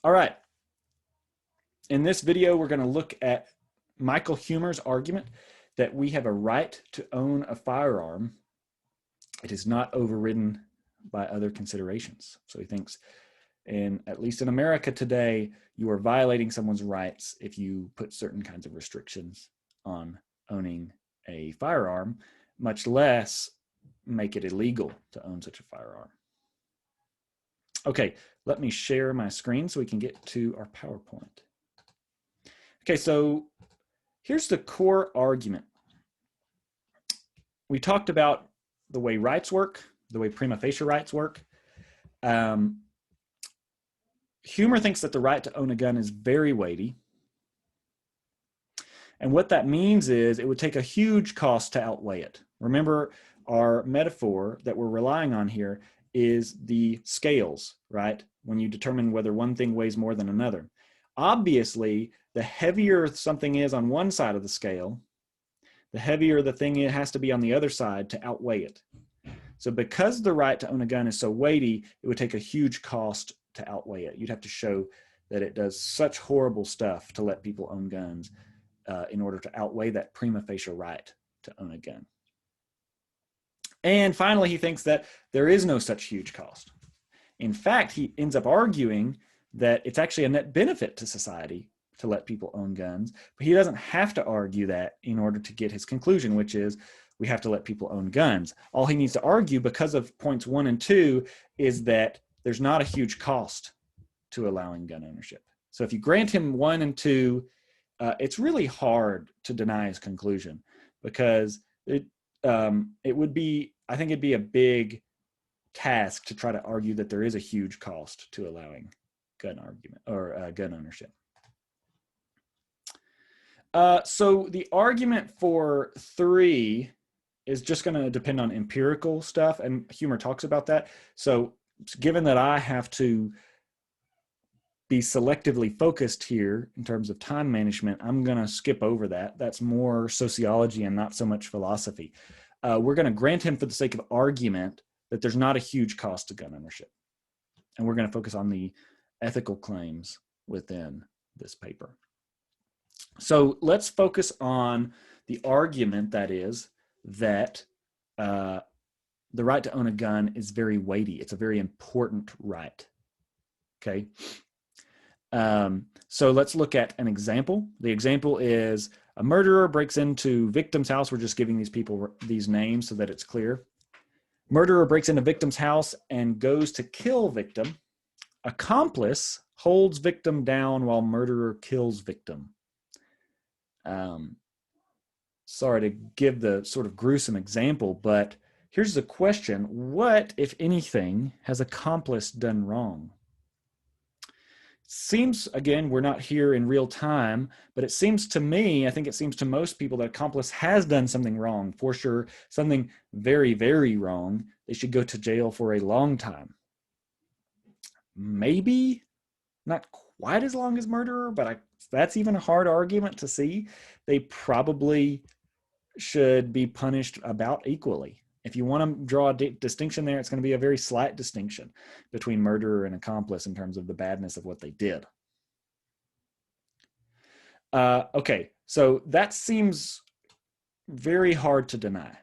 All right. In this video, we're going to look at Michael Huemer's argument that we have a right to own a firearm. It is not overridden by other considerations. So he thinks, at least in America today, you are violating someone's rights if you put certain kinds of restrictions on owning a firearm, much less make it illegal to own such a firearm. Okay, let me share my screen so we can get to our PowerPoint. Okay, so here's the core argument. We talked about the way rights work, the way prima facie rights work. Huemer thinks that the right to own a gun is very weighty. And what that means is it would take a huge cost to outweigh it. Remember, our metaphor that we're relying on here is the scales, right? When you determine whether one thing weighs more than another. Obviously, the heavier something is on one side of the scale, the heavier the thing has to be on the other side to outweigh it. So because the right to own a gun is so weighty, it would take a huge cost to outweigh it. You'd have to show that it does such horrible stuff to let people own guns in order to outweigh that prima facie right to own a gun. And finally, he thinks that there is no such huge cost. In fact, he ends up arguing that it's actually a net benefit to society to let people own guns, but he doesn't have to argue that in order to get his conclusion, which is we have to let people own guns. All he needs to argue, because of points 1 and 2, is that there's not a huge cost to allowing gun ownership. So if you grant him 1 and 2, it's really hard to deny his conclusion, because it would be, I think it'd be a big task to try to argue that there is a huge cost to allowing gun ownership. So the argument for 3 is just going to depend on empirical stuff, and Huemer talks about that. So given that I have to be selectively focused here in terms of time management, I'm going to skip over that. That's more sociology and not so much philosophy. We're going to grant him, for the sake of argument, that there's not a huge cost to gun ownership. And we're going to focus on the ethical claims within this paper. So let's focus on the argument that is that the right to own a gun is very weighty. It's a very important right. Okay. So let's look at an example. The example is a murderer breaks into victim's house. We're just giving these people these names so that it's clear. Murderer breaks into victim's house and goes to kill victim. Accomplice holds victim down while murderer kills victim. Sorry to give the sort of gruesome example, but here's the question. What, if anything, has accomplice done wrong? Seems, again, we're not here in real time, but it seems to me, I think it seems to most people, that accomplice has done something wrong, for sure, something very, very wrong. They should go to jail for a long time. Maybe not quite as long as murderer, but that's even a hard argument to see. They probably should be punished about equally. If you want to draw a distinction there, it's going to be a very slight distinction between murderer and accomplice in terms of the badness of what they did. Okay, so that seems very hard to deny.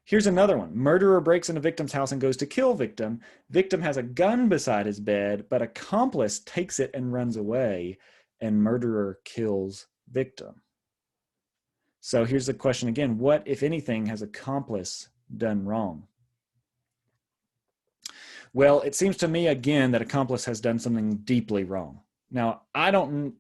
Here's another one. Murderer breaks into victim's house and goes to kill victim. Victim has a gun beside his bed, but accomplice takes it and runs away, and murderer kills victim. So here's the question again. What, if anything, has accomplice done wrong? Well, it seems to me, again, that accomplice has done something deeply wrong. Now, I don't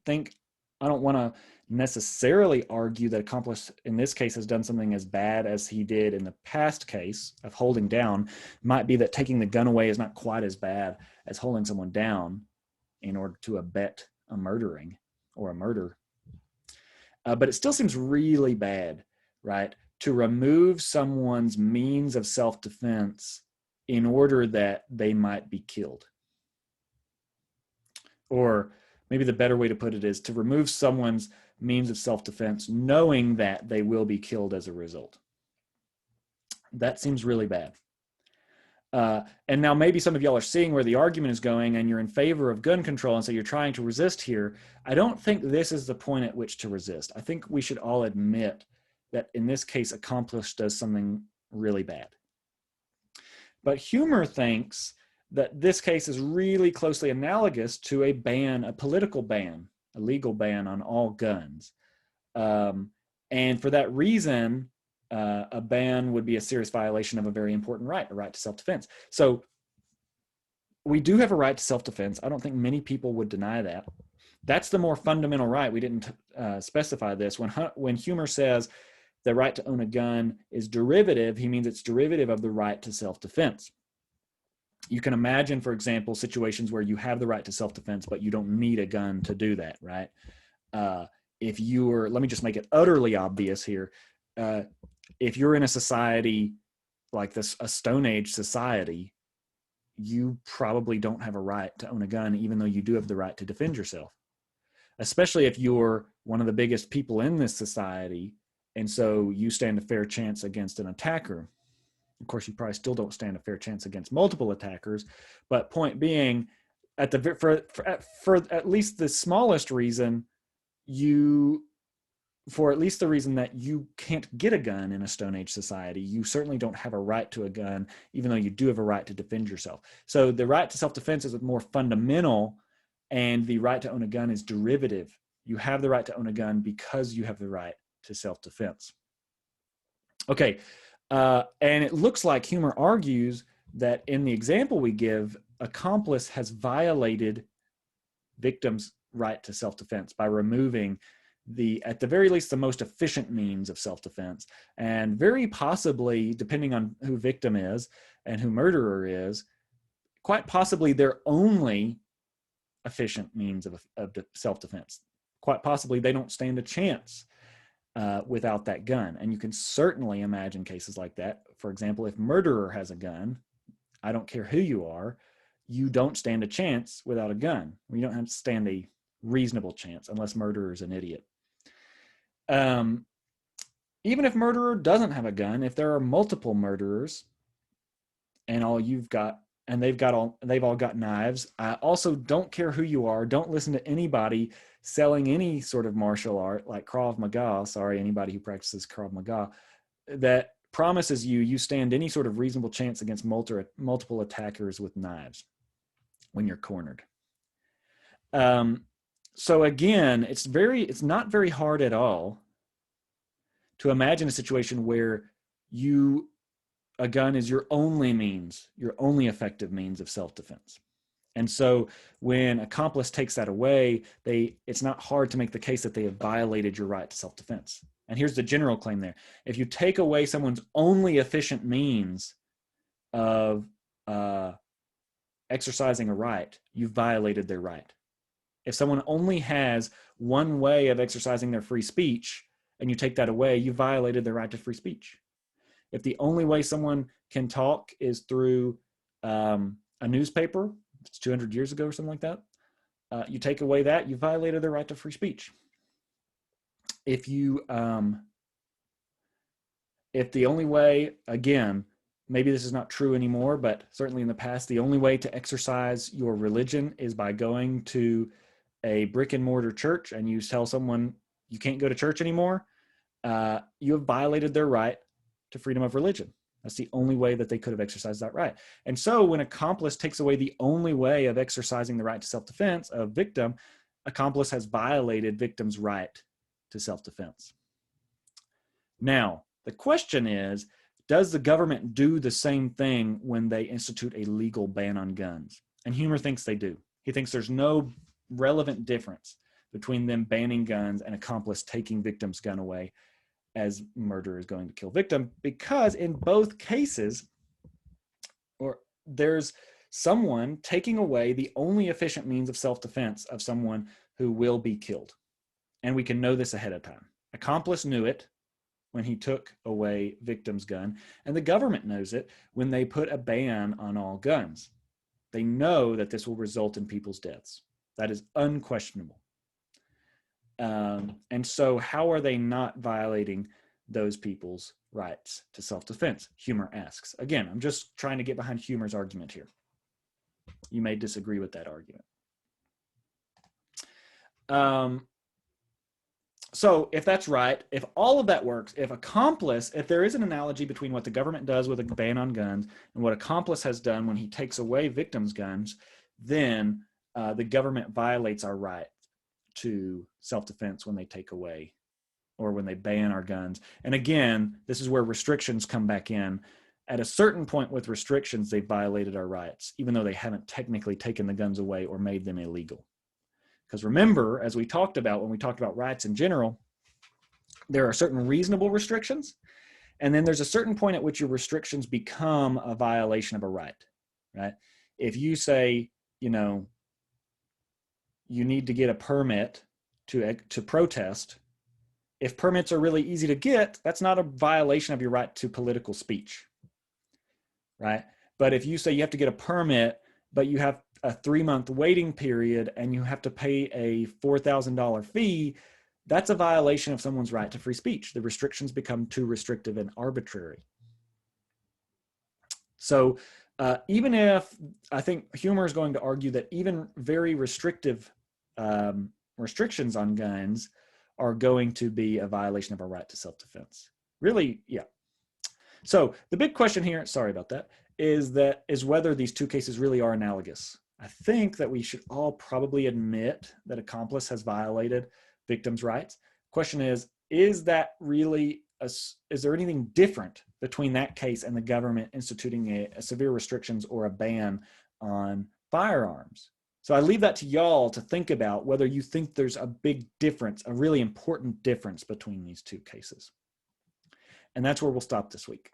want to necessarily argue that accomplice in this case has done something as bad as he did in the past case of holding down. It might be that taking the gun away is not quite as bad as holding someone down in order to abet a murdering or a murder. But it still seems really bad, right, to remove someone's means of self-defense in order that they might be killed. Or maybe the better way to put it is to remove someone's means of self-defense knowing that they will be killed as a result. That seems really bad. And now maybe some of y'all are seeing where the argument is going and you're in favor of gun control, and so you're trying to resist here. I don't think this is the point at which to resist. I think we should all admit that in this case, accomplice does something really bad. But Huemer thinks that this case is really closely analogous to a ban, a political ban, a legal ban on all guns. And for that reason, a ban would be a serious violation of a very important right, a right to self-defense. So we do have a right to self-defense. I don't think many people would deny that. That's the more fundamental right. We didn't specify this. When Huemer says the right to own a gun is derivative, he means it's derivative of the right to self-defense. You can imagine, for example, situations where you have the right to self-defense, but you don't need a gun to do that, right? If you're, let me just make it utterly obvious here. If you're in a society like this, a Stone Age society, you probably don't have a right to own a gun, even though you do have the right to defend yourself, especially if you're one of the biggest people in this society, and so you stand a fair chance against an attacker. Of course, you probably still don't stand a fair chance against multiple attackers, but point being, for at least the smallest reason, for at least the reason that you can't get a gun in a Stone Age society, you certainly don't have a right to a gun, even though you do have a right to defend yourself. So the right to self-defense is more fundamental, and the right to own a gun is derivative. You have the right to own a gun because you have the right to self-defense. Okay, and it looks like Huemer argues that in the example we give, accomplice has violated victim's right to self-defense by removing at the very least, the most efficient means of self-defense, and very possibly, depending on who victim is and who murderer is, quite possibly their only efficient means of self-defense. Quite possibly they don't stand a chance without that gun. And you can certainly imagine cases like that. For example, if murderer has a gun, I don't care who you are, you don't stand a chance without a gun. You don't have to stand a reasonable chance unless murderer is an idiot. Even if murderer doesn't have a gun, if there are multiple murderers and they've all got knives, I also don't care who you are. Don't listen to anybody selling any sort of martial art like Krav Maga. Sorry, anybody who practices Krav Maga, that promises you stand any sort of reasonable chance against multiple attackers with knives when you're cornered. So again, it's not very hard at all to imagine a situation where a gun is your only effective means of self-defense. And so when accomplice takes that away, it's not hard to make the case that they have violated your right to self-defense. And here's the general claim there. If you take away someone's only efficient means of exercising a right, you've violated their right. If someone only has one way of exercising their free speech and you take that away, you violated their right to free speech. If the only way someone can talk is through a newspaper, it's 200 years ago or something like that, you take away that, you violated their right to free speech. If the only way, again, maybe this is not true anymore, but certainly in the past, the only way to exercise your religion is by going to a brick and mortar church and you tell someone you can't go to church anymore, you have violated their right to freedom of religion. That's the only way that they could have exercised that right. And so when accomplice takes away the only way of exercising the right to self-defense of victim, accomplice has violated victim's right to self-defense. Now, the question is, does the government do the same thing when they institute a legal ban on guns? And Huemer thinks they do. He thinks there's no relevant difference between them banning guns and accomplice taking victim's gun away as murderer is going to kill victim, because in both cases, there's someone taking away the only efficient means of self-defense of someone who will be killed. And we can know this ahead of time. Accomplice knew it when he took away victim's gun, and the government knows it when they put a ban on all guns. They know that this will result in people's deaths. That is unquestionable. And so how are they not violating those people's rights to self-defense? Humer asks. Again, I'm just trying to get behind Humer's argument here. You may disagree with that argument. So if that's right, if all of that works, if there is an analogy between what the government does with a ban on guns and what accomplice has done when he takes away victims' guns, then the government violates our right to self-defense when they take away or when they ban our guns. And again, this is where restrictions come back in. At a certain point with restrictions, they violated our rights, even though they haven't technically taken the guns away or made them illegal. Because remember, as we talked about when we talked about rights in general, there are certain reasonable restrictions, and then there's a certain point at which your restrictions become a violation of a right, right? If you say, you know, you need to get a permit to protest, if permits are really easy to get, that's not a violation of your right to political speech, right? But if you say you have to get a permit, but you have a 3-month waiting period and you have to pay a $4,000 fee, that's a violation of someone's right to free speech. The restrictions become too restrictive and arbitrary. So even if I think Humer is going to argue that even very restrictive restrictions on guns are going to be a violation of our right to self-defense. Really, yeah. So the big question here, sorry about that, is whether these two cases really are analogous. I think that we should all probably admit that accomplice has violated victims' rights. Question is that really, is there anything different between that case and the government instituting a severe restrictions or a ban on firearms? So I leave that to y'all to think about whether you think there's a big difference, a really important difference between these two cases. And that's where we'll stop this week.